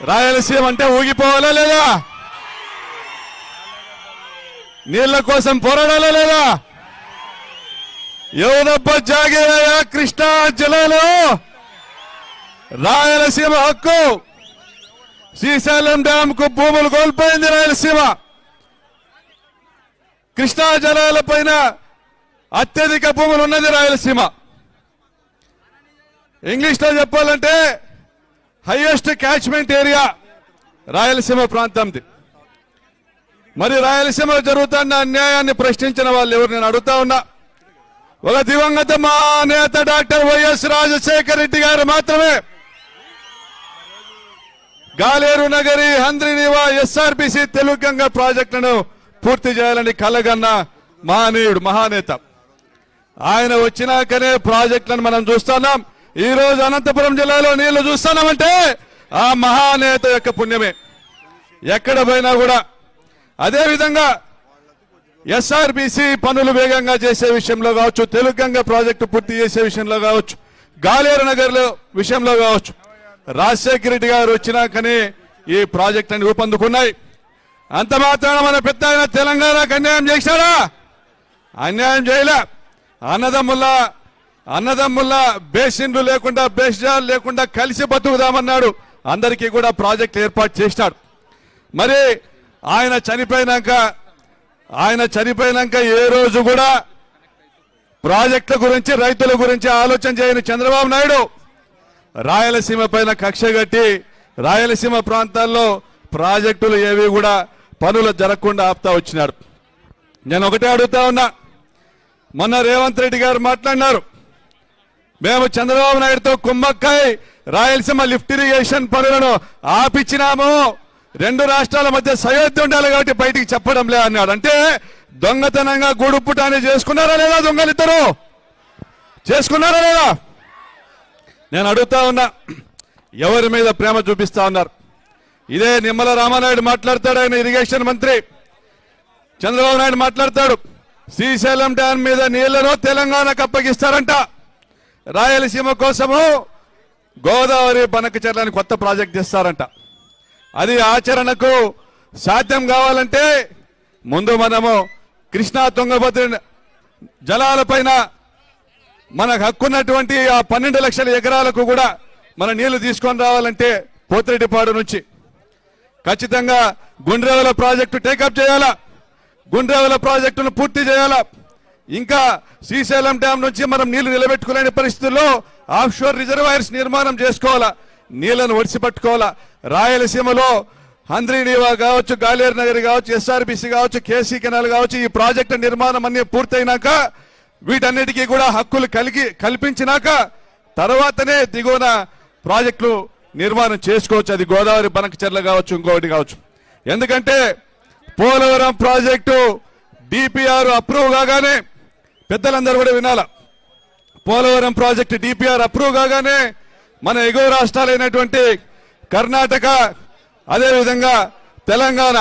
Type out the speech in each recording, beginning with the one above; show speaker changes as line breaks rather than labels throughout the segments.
రాయలసీమ అంటే ఊగిపోవాలా లేదా? నీళ్ల కోసం పోరాడాలా లేదా? ఎవరబ్బ జాగేరయ్యా కృష్ణా జలాలు? రాయలసీమ హక్కు. శ్రీశైలం డ్యామ్ కు భూములు కోల్పోయింది రాయలసీమ. కృష్ణా జలాల పైన అత్యధిక భూములు ఉన్నది రాయలసీమ. ఇంగ్లీష్ లో చెప్పాలంటే హైయెస్ట్ క్యాచ్మెంట్ ఏరియా రాయలసీమ ప్రాంతంది. మరి రాయలసీమ జరుగుతున్న అన్యాయాన్ని ప్రశ్నించిన వాళ్ళు ఎవరు? నేను అడుగుతా ఉన్నా. ఒక దివంగత మా నేత డాక్టర్ వైఎస్ రాజశేఖర రెడ్డి గారు మాత్రమే గాలేరు నగరి హంద్రీనీవా ఎస్ఆర్బిసి తెలుగు గంగ ప్రాజెక్టులను పూర్తి చేయాలని కలగన్న మహనీయుడు, మహానేత. ఆయన వచ్చినాకనే ప్రాజెక్టులను మనం చూస్తున్నాం. ఈ రోజు అనంతపురం జిల్లాలో నీళ్లు చూస్తున్నామంటే ఆ మహానేత యొక్క పుణ్యమే. ఎక్కడ పోయినా కూడా అదే విధంగా ఎస్ఆర్బిసి పనులు వేగంగా చేసే విషయంలో కావచ్చు, తెలుగు గంగ ప్రాజెక్టు పూర్తి చేసే విషయంలో కావచ్చు, గాలేరు నగర్ విషయంలో కావచ్చు, రాజశేఖర రెడ్డి గారు వచ్చినాకనే ఈ ప్రాజెక్టులను రూపొందుకున్నాయి. అంత మాత్రాన మన పెద్ద ఆయన తెలంగాణకు అన్యాయం చేశారా? అన్యాయం చేయలే. అన్నదమ్ముల బేసిన్లు లేకుండా, బేస్జాలు లేకుండా కలిసి బతుకుదామన్నాడు. అందరికీ కూడా ప్రాజెక్ట్ ఏర్పాటు చేసినాడు. మరి ఆయన చనిపోయినాక ఏ రోజు కూడా ప్రాజెక్టుల గురించి, రైతుల గురించి ఆలోచన చేయని చంద్రబాబు నాయుడు రాయలసీమ పైన కక్ష కట్టి రాయలసీమ ప్రాంతాల్లో ప్రాజెక్టులు ఏవి కూడా పనులు జరగకుండా ఆపుతా వచ్చినాడు. నేను ఒకటే అడుగుతా ఉన్నా. మొన్న రేవంత్ రెడ్డి గారు మాట్లాడినారు, మేము చంద్రబాబు నాయుడుతో కుమ్మక్కై రాయలసీమ లిఫ్ట్ ఇరిగేషన్ పనులను ఆపిచ్చినాము, రెండు రాష్ట్రాల మధ్య సయోధ్య ఉండాలి కాబట్టి బయటికి చెప్పడం లే అన్నాడు. అంటే దొంగతనంగా గూడుపుటాన్ని చేసుకున్నారా లేదా? దొంగలిద్దరు చేసుకున్నారా లేదా? నేను అడుగుతా ఉన్నా. ఎవరి మీద ప్రేమ చూపిస్తా ఉన్నారు? ఇదే నిమ్మల రామానాయుడు మాట్లాడతాడు, ఆయన ఇరిగేషన్ మంత్రి. చంద్రబాబు నాయుడు మాట్లాడతాడు, శ్రీశైలం డ్యామ్ మీద నీళ్లను తెలంగాణకు అప్పగిస్తారంట, రాయలసీమ కోసము గోదావరి బనకచెర్లని కొత్త ప్రాజెక్ట్ చేస్తారంట. అది ఆచరణకు సాధ్యం కావాలంటే ముందు మనము కృష్ణా తుంగభద్ర జలాలపైన మనకు హక్కున్నటువంటి ఆ 12 లక్షల ఎకరాలకు కూడా మన నీళ్లు తీసుకొని రావాలంటే పోతిరెడ్డిపాడు నుంచి ఖచ్చితంగా గుండ్రేవల ప్రాజెక్టు టేకప్ చేయాలా, గుండ్రేవల ప్రాజెక్టును పూర్తి చేయాలా. ఇంకా శ్రీశైలం డ్యామ్ నుంచి మనం నీళ్లు నిలబెట్టుకోలేని పరిస్థితుల్లో ఆఫ్షోర్ రిజర్వాయర్స్ నిర్మాణం చేసుకోవాలా, నీళ్లను ఒడిసిపట్టుకోవాలా. రాయలసీమలో హంద్రీనీవా కావచ్చు, గాలేరు నగర్ కావచ్చు, ఎస్ఆర్బిసి కావచ్చు, కేసీ కెనాల్ కావచ్చు, ఈ ప్రాజెక్టు నిర్మాణం అన్ని పూర్తయినాక వీటన్నిటికీ కూడా హక్కులు కల్పించినాక తర్వాతనే దిగువన ప్రాజెక్టులు నిర్మాణం చేసుకోవచ్చు. అది గోదావరి బనకచెర్ల కావచ్చు, ఇంకొకటి కావచ్చు. ఎందుకంటే పోలవరం ప్రాజెక్టు డిపిఆర్ అప్రూవ్ కాగానే పెద్దలందరూ కూడా వినాల. పోలవరం ప్రాజెక్టు డిపిఆర్ అప్రూవ్ కాగానే మన ఎగువ రాష్ట్రాలైనటువంటి కర్ణాటక, అదేవిధంగా తెలంగాణ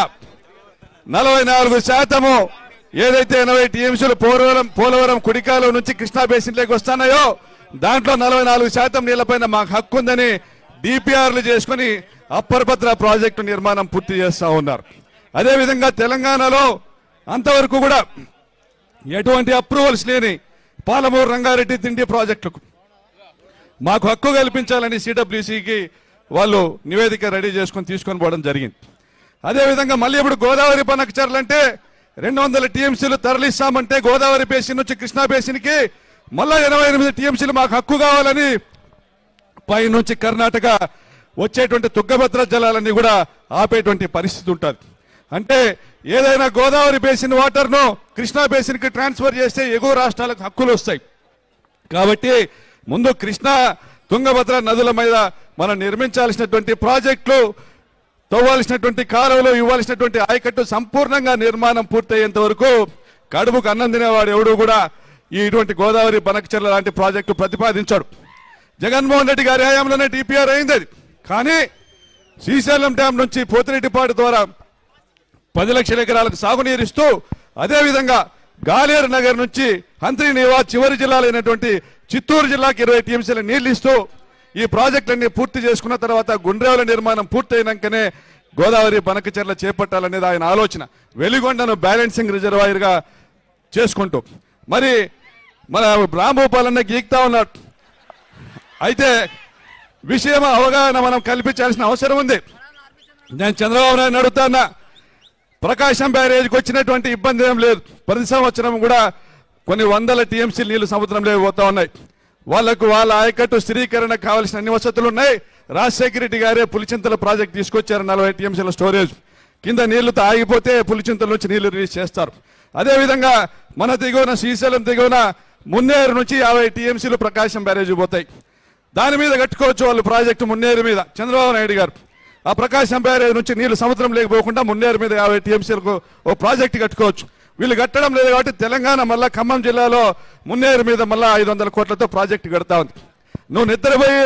44% ఏదైతే 80 టీఎంసీలు పోలవరం కుడికాలం నుంచి కృష్ణా బేసిన్లోకి వస్తున్నాయో దాంట్లో 44% నీళ్లపైన మాకు హక్కు ఉందని డిపిఆర్లు చేసుకుని అప్పర్ భద్ర ప్రాజెక్టు నిర్మాణం పూర్తి చేస్తా ఉన్నారు. అదేవిధంగా తెలంగాణలో అంతవరకు కూడా ఎటువంటి అప్రూవల్స్ లేని పాలమూరు రంగారెడ్డి తిండి ప్రాజెక్టులకు మాకు హక్కు కల్పించాలని సిడబ్ల్యూసీకి వాళ్ళు నివేదిక రెడీ చేసుకుని తీసుకొని పోవడం జరిగింది. అదేవిధంగా మళ్ళీ ఇప్పుడు గోదావరి బనకచెర్లంటే 200 టీఎంసీలు తరలిస్తామంటే గోదావరి బేసిన్ నుంచి కృష్ణా బేసిన్కి మళ్ళా 88 టీఎంసీలు మాకు హక్కు కావాలని పై నుంచి కర్ణాటక వచ్చేటువంటి తుంగభద్ర జలాలన్నీ కూడా ఆపేటువంటి పరిస్థితి ఉంటుంది. అంటే ఏదైనా గోదావరి బేసిన్ వాటర్ను కృష్ణా బేసిన్కి ట్రాన్స్ఫర్ చేస్తే ఎగువ రాష్ట్రాలకు హక్కులు వస్తాయి. కాబట్టి ముందు కృష్ణా తుంగభద్ర నదుల మీద మనం నిర్మించాల్సినటువంటి ప్రాజెక్టులు, తవ్వాల్సినటువంటి కాలువలు, ఇవ్వాల్సినటువంటి ఆయకట్టు సంపూర్ణంగా నిర్మాణం పూర్తయ్యేంత వరకు కడుపుకు అన్నం తినేవాడు ఎవడు కూడా ఇటువంటి గోదావరి బనకచెర్ల లాంటి ప్రాజెక్టు ప్రతిపాదించాడు. జగన్మోహన్ రెడ్డి గారి హయాంలోనే డిపిఆర్ అయింది అది. కానీ శ్రీశైలం డ్యామ్ నుంచి పోతిరెడ్డిపాడు ద్వారా 10 లక్షల ఎకరాలకు సాగునీరిస్తూ, అదేవిధంగా గాలేరు నగర్ నుంచి హంద్రీనీవా చివరి జిల్లాలైనటువంటి చిత్తూరు జిల్లాకి 20 టీఎంసీల నీళ్లు ఇస్తూ ఈ ప్రాజెక్టులన్నీ పూర్తి చేసుకున్న తర్వాత గుండ్రేవుల నిర్మాణం పూర్తయినాకనే గోదావరి బనకచెర్ల చేపట్టాలనేది ఆయన ఆలోచన. వెలిగొండను బ్యాలెన్సింగ్ రిజర్వాయర్గా చేసుకుంటూ మరి మన రాంభూపాలన్న గీక్తా ఉన్నాడు. అయితే విషయం అవగాహన మనం కల్పించాల్సిన అవసరం ఉంది. నేను చంద్రబాబు నాయుడు అడుగుతానా, ప్రకాశం బ్యారేజ్కి వచ్చినటువంటి ఇబ్బంది ఏం లేదు. ప్రతి సంవత్సరం కూడా కొన్ని వందల టీఎంసీ నీళ్లు సముద్రంలో పోతా ఉన్నాయి. వాళ్లకు వాళ్ళ ఆయకట్టు స్థిరీకరణ కావాల్సిన అన్ని వసతులు ఉన్నాయి. రాజశేఖర రెడ్డి గారే పులిచింతల ప్రాజెక్ట్ తీసుకొచ్చారు. 40 టీఎంసీల స్టోరేజ్ కింద నీళ్లతో ఆగిపోతే పులిచింతల నుంచి నీళ్లు రిలీజ్ చేస్తారు. అదేవిధంగా మన దిగువన శ్రీశైలం దిగువన మున్నేరు నుంచి 50 టీఎంసీలు ప్రకాశం బ్యారేజ్ పోతాయి. దాని మీద కట్టుకోవచ్చు వాళ్ళు ప్రాజెక్టు మున్నేరు మీద. చంద్రబాబు నాయుడు గారు ఆ ప్రకాశం బ్యారేజ్ నుంచి నీళ్లు సముద్రం లేకపోకుండా మున్నేరు మీద 50 టీఎంసీలకు ఓ ప్రాజెక్టు కట్టుకోవచ్చు. వీళ్ళు కట్టడం లేదు కాబట్టి తెలంగాణ మళ్ళా ఖమ్మం జిల్లాలో మున్నేరు మీద మళ్ళా 500 కోట్లతో ప్రాజెక్టు కడతా ఉంది. నువ్వు నిద్రపోయి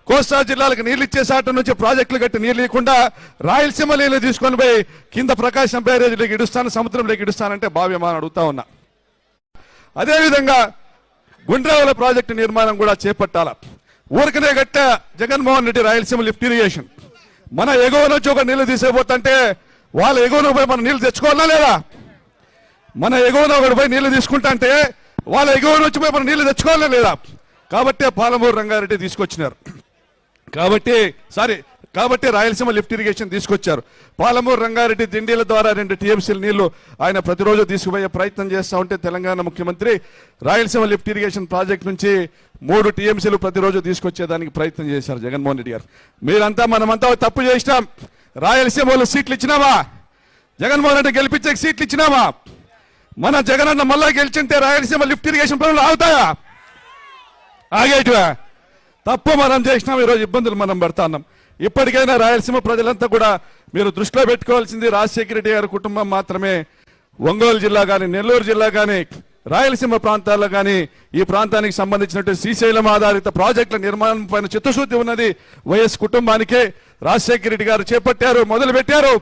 కోస్తా జిల్లాలకు నీళ్లు ఇచ్చేసాట నుంచి ప్రాజెక్టులు కట్టి నీళ్ళు ఇవ్వకుండా రాయలసీమ నీళ్లు తీసుకొని పోయి కింద ప్రకాశం బ్యారేజ్లోకి ఇడుస్తాను, సముద్రంలోకి ఇడుస్తానంటే భావ్యమా అని అడుగుతా ఉన్నా. అదేవిధంగా గుండ్రావుల ప్రాజెక్టు నిర్మాణం కూడా చేపట్టాల. ఊరికనే గట్ట జగన్మోహన్ రెడ్డి రాయలసీమ లిఫ్ట్ ఇరిగేషన్ మన ఎగువ నుంచి ఒక నీళ్లు తీసేపోతుంటే వాళ్ళ ఎగువను పోయి మనం నీళ్లు తెచ్చుకోవాలా లేదా? మన ఎగువన ఒకటి పోయి నీళ్లు తీసుకుంటా అంటే వాళ్ళ ఎగువ నుంచి పోయి మనం నీళ్లు తెచ్చుకోవాలా లేదా? కాబట్టే పాలమూరు రంగారెడ్డి తీసుకొచ్చినారు. కాబట్టి రాయలసీమ లిఫ్ట్ ఇరిగేషన్ తీసుకొచ్చారు. పాలమూరు రంగారెడ్డి దిండీల ద్వారా 2 టీఎంసీల నీళ్లు ఆయన ప్రతిరోజు తీసుకుపోయే ప్రయత్నం చేస్తూ ఉంటే తెలంగాణ ముఖ్యమంత్రి రాయలసీమ లిఫ్ట్ ఇరిగేషన్ ప్రాజెక్ట్ నుంచి 3 టీఎంసీలు ప్రతిరోజు తీసుకొచ్చేదానికి ప్రయత్నం చేశారు జగన్మోహన్ రెడ్డి గారు. మనమంతా తప్పు చేసినాం. రాయలసీమ వాళ్ళు సీట్లు ఇచ్చినామా? జగన్మోహన్ రెడ్డి గెలిపించే సీట్లు ఇచ్చినామా? మన జగనన్న మళ్ళా గెలిచింటే రాయలసీమ లిఫ్ట్ ఇరిగేషన్ పనులు ఆగుతాయా? ఆగేటివా? తప్పు మనం చేసినాం. ఈరోజు ఇబ్బందులు మనం పడుతున్నాం. ఇప్పటికైనా రాయలసీమ ప్రజలంతా కూడా మీరు దృష్టిలో పెట్టుకోవాల్సింది రాజశేఖర రెడ్డి గారి కుటుంబం మాత్రమే ఒంగోలు జిల్లా కానీ, నెల్లూరు జిల్లా కానీ, రాయలసీమ ప్రాంతాల్లో కానీ ఈ ప్రాంతానికి సంబంధించినట్టు శ్రీశైలం ఆధారిత ప్రాజెక్టుల నిర్మాణం పైన చిత్తశుద్ధి ఉన్నది వైఎస్ కుటుంబానికే. రాజశేఖర రెడ్డి గారు చేపట్టారు, మొదలు పెట్టారు.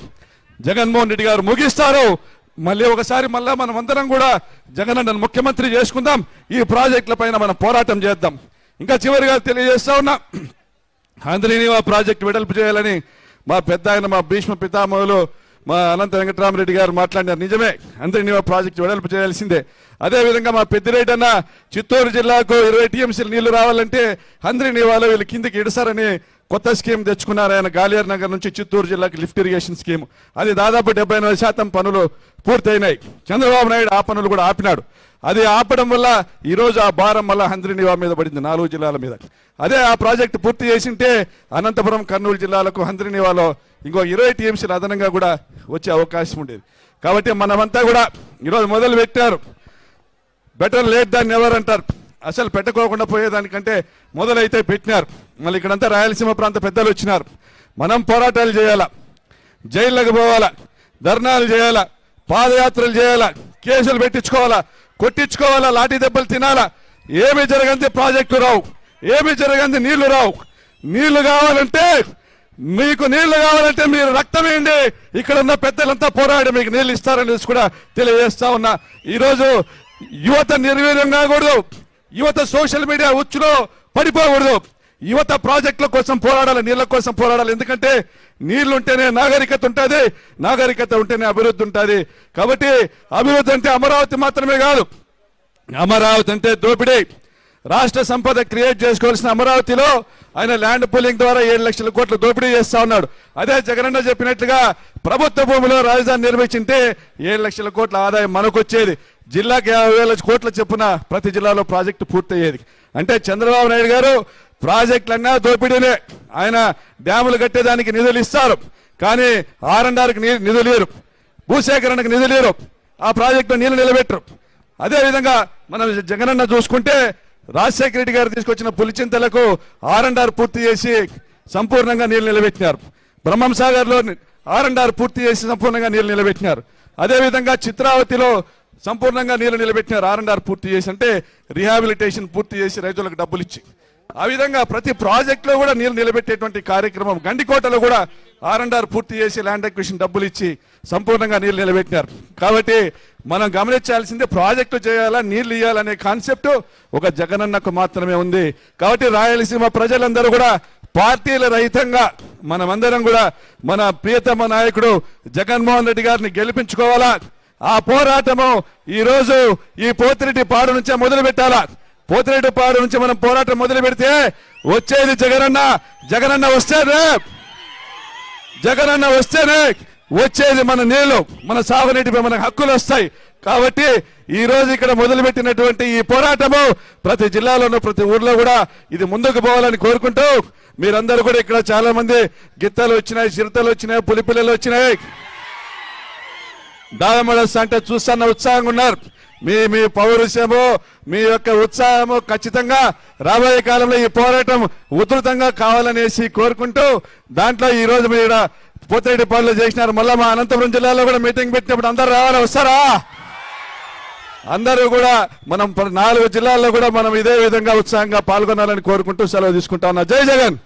జగన్మోహన్ రెడ్డి గారు ముగిస్తారు. మళ్ళీ ఒకసారి మనం అందరం కూడా జగనన్నను ముఖ్యమంత్రి చేసుకుందాం. ఈ ప్రాజెక్టుల పైన మనం పోరాటం చేద్దాం. ఇంకా చివరిగా తెలియజేస్తా ఉన్నా, హంద్రీనీవా ప్రాజెక్టు వెడల్పు చేయాలని మా పెద్ద ఆయన, మా భీష్మ పితామహులు మా అనంత వెంకటరామరెడ్డి గారు మాట్లాడినారు. నిజమే, హంద్రీనీవా ప్రాజెక్టు వెడల్పు చేయాల్సిందే. అదేవిధంగా మా పెద్దిరెడ్డి అన్న చిత్తూరు జిల్లాకు 20 టీఎంసీలు నీళ్లు రావాలంటే హంద్రీనీవాలో వీళ్ళు కిందికి ఇడసారని కొత్త స్కీమ్ తెచ్చుకున్నారు ఆయన. గాలియర్ నగర్ నుంచి చిత్తూరు జిల్లాకి లిఫ్ట్ ఇరిగేషన్ స్కీమ్. అది దాదాపు 78% పనులు పూర్తయినాయి. చంద్రబాబు నాయుడు ఆ పనులు కూడా ఆపినాడు. అది ఆపడం వల్ల ఈరోజు ఆ భారం మళ్ళా హంద్రీనీవా మీద పడింది, 4 జిల్లాల మీద. అదే ఆ ప్రాజెక్టు పూర్తి చేసింటే అనంతపురం, కర్నూలు జిల్లాలకు హంద్రీనీవాలో ఇంకో 20 టీఎంసీలు అదనంగా కూడా వచ్చే అవకాశం ఉండేది. కాబట్టి మనమంతా కూడా ఈరోజు మొదలు పెట్టారు. బెటర్ లేట్ దాన్ నెవర్ అంటారు. అసలు పెట్టుకోకుండా పోయేదానికంటే మొదలైతే పెట్టినారు. మళ్ళీ ఇక్కడంతా రాయలసీమ ప్రాంత పెద్దలు వచ్చినారు. మనం పోరాటాలు చేయాలా, జైళ్ళకు పోవాలా, ధర్నాలు చేయాలా, పాదయాత్రలు చేయాలా, కేసులు పెట్టించుకోవాలా, కొట్టించుకోవాలా, లాఠీ దెబ్బలు తినాలా. ఏమి జరగంది ప్రాజెక్టు రావు, ఏమి జరగంది నీళ్లు రావు. నీళ్లు కావాలంటే మీరు రక్తం వేయండి. ఇక్కడ ఉన్న పెద్దలంతా పోరాడి మీకు నీళ్లు ఇస్తారనేసి కూడా తెలియజేస్తా ఉన్నా. ఈరోజు యువత నిర్వీర్యం కాకూడదు, యువత సోషల్ మీడియా ఉచ్చులో పడిపోకూడదు. యువత ప్రాజెక్టుల కోసం పోరాడాలి, నీళ్ల కోసం పోరాడాలి. ఎందుకంటే నీళ్లుంటేనే నాగరికత ఉంటుంది, నాగరికత ఉంటేనే అభివృద్ధి ఉంటుంది. కాబట్టి అభివృద్ధి అంటే అమరావతి మాత్రమే కాదు, అమరావతి అంటే దోపిడీ. రాష్ట్ర సంపద క్రియేట్ చేసుకోవాల్సిన అమరావతిలో ఆయన ల్యాండ్ పూలింగ్ ద్వారా 7 లక్షల కోట్ల దోపిడీ చేస్తా ఉన్నాడు. అదే జగనన్న చెప్పినట్లుగా ప్రభుత్వ భూమిలో రాజధాని నిర్మించింటే 7 లక్షల కోట్ల ఆదాయం మనకొచ్చేది. జిల్లాకి 50,000 కోట్ల చొప్పున ప్రతి జిల్లాలో ప్రాజెక్టు పూర్తయ్యేది. అంటే చంద్రబాబు నాయుడు గారు ప్రాజెక్టులన్నా దోపిడీనే. ఆయన డ్యాములు కట్టేదానికి నిధులు ఇస్తారు, కానీ R&Rకి నిధులు లేరు, భూసేకరణకు నిధులు లేరు, ఆ ప్రాజెక్టు నీళ్లు నిలబెట్టరు. అదేవిధంగా మనం జగనన్న చూసుకుంటే రాజశేఖర రెడ్డి గారు తీసుకొచ్చిన పులిచింతలకు R&R పూర్తి చేసి సంపూర్ణంగా నీళ్లు నిలబెట్టినారు. బ్రహ్మం సాగర్లో R&R పూర్తి చేసి సంపూర్ణంగా నీళ్లు నిలబెట్టినారు. అదేవిధంగా చిత్రావతిలో సంపూర్ణంగా నీళ్లు నిలబెట్టినారు. R&R పూర్తి చేసి అంటే రిహాబిలిటేషన్ పూర్తి చేసి రైతులకు డబ్బులు ఇచ్చి. ఆ విధంగా ప్రతి ప్రాజెక్ట్ లో కూడా నీళ్లు నిలబెట్టేటువంటి కార్యక్రమం గండికోటలో కూడా R&R పూర్తి చేసి ల్యాండ్ అక్విజిషన్ డబ్బులు ఇచ్చి సంపూర్ణంగా నీళ్లు నిలబెట్టినారు. కాబట్టి మనం గమనించాల్సిందే ప్రాజెక్టు చేయాలా నీళ్లు ఇవ్వాలనే కాన్సెప్ట్ ఒక జగనన్నకు మాత్రమే ఉంది. కాబట్టి రాయలసీమ ప్రజలందరూ కూడా పార్టీల రహితంగా మనమందరం కూడా మన ప్రియతమ నాయకుడు జగన్మోహన్ రెడ్డి గారిని గెలిపించుకోవాలా. ఆ పోరాటము ఈ రోజు ఈ పోతిరెడ్డిపాడు నుంచే మొదలు పెట్టాలా. పోతిరెడ్డిపాడు నుంచి మనం పోరాటం మొదలు పెడితే వచ్చేది జగనన్న వస్తేనే వచ్చేది మన నీళ్లు, మన సాగునీటిపై మన హక్కులు వస్తాయి. కాబట్టి ఈ రోజు ఇక్కడ మొదలుపెట్టినటువంటి ఈ పోరాటము ప్రతి జిల్లాలోనూ ప్రతి ఊర్లో కూడా ఇది ముందుకు పోవాలని కోరుకుంటూ మీరందరూ కూడా ఇక్కడ చాలా మంది గిత్తలు వచ్చినాయి, చిరుతలు వచ్చినాయి, పులిపిల్లలు వచ్చినాయి, డాలమడస్ అంటే చూస్తున్న ఉత్సాహంగా ఉన్నారు. మీ పౌరుషము మీ యొక్క ఉత్సాహము ఖచ్చితంగా రాబోయే కాలంలో ఈ పోరాటం ఉధృతంగా కావాలనేసి కోరుకుంటూ దాంట్లో ఈ రోజు మీరు పోతిరెడ్డిపాడులో చేసినారు. మళ్ళా మా అనంతపురం జిల్లాలో కూడా మీటింగ్ పెట్టినప్పుడు అందరూ రావాలా, వస్తారా? అందరూ కూడా మనం 4 జిల్లాల్లో కూడా మనం ఇదే విధంగా ఉత్సాహంగా పాల్గొనాలని కోరుకుంటూ సెలవు తీసుకుంటా ఉన్నా. జై జగన్.